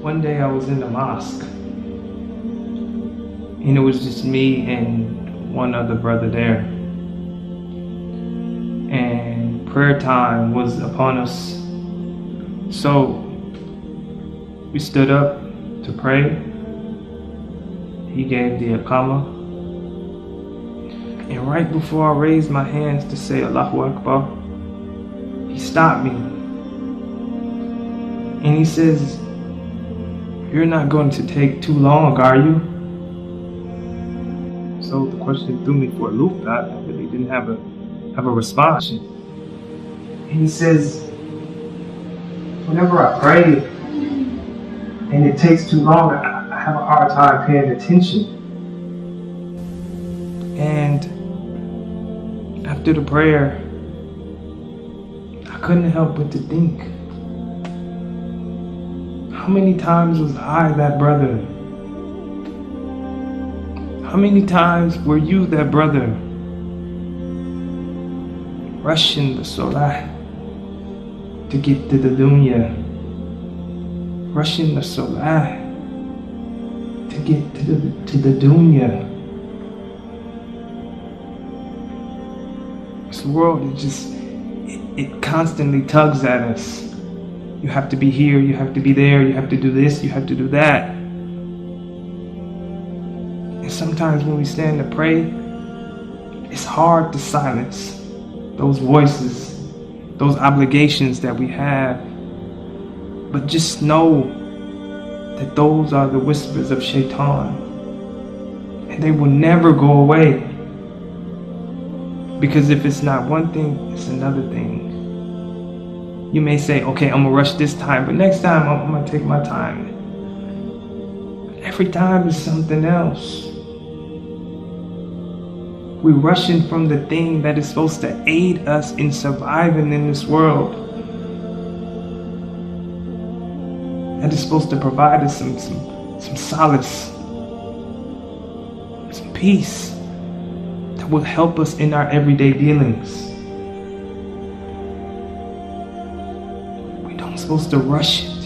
One day I was in the mosque, and it was just me and one other brother there. And prayer time was upon us. So we stood up to pray. He gave the Iqamah. And right before I raised my hands to say Allahu Akbar, he stopped me. And he says, "You're not going to take too long, are you?" So the question threw me for a loop. I really didn't have a response. And he says, "Whenever I pray and it takes too long, I have a hard time paying attention." And after the prayer, I couldn't help but to think, how many times was I that brother? How many times were you that brother? Rushing the Sholat to get to the dunya. Rushing the Sholat to get to the dunya. This world, it constantly tugs at us. You have to be here, you have to be there, you have to do this, you have to do that. And sometimes when we stand to pray, it's hard to silence those voices, those obligations that we have. But just know that those are the whispers of Shaitan. And they will never go away. Because if it's not one thing, it's another thing. You may say, okay, I'm gonna rush this time, but next time I'm gonna take my time. Every time is something else. We're rushing from the thing that is supposed to aid us in surviving in this world. That is supposed to provide us some solace, some peace that will help us in our everyday dealings. Supposed to rush it.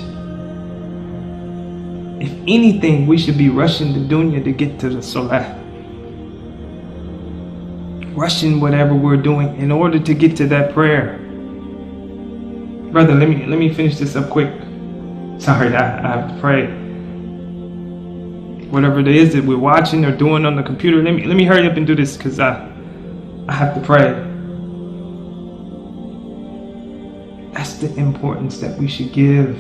If anything, we should be rushing the dunya to get to the Sholat. Rushing whatever we're doing in order to get to that prayer. Brother, let me finish this up quick. Sorry, I have to pray. Whatever it is that we're watching or doing on the computer, let me hurry up and do this because I have to pray. That's the importance that we should give.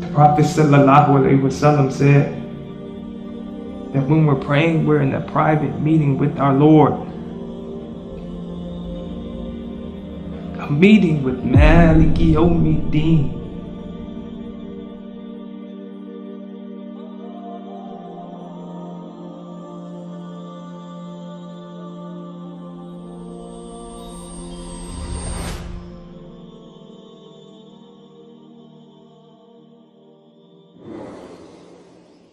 The Prophet ﷺ said that when we're praying, we're in a private meeting with our Lord. A meeting with Maliki Yawmiddin.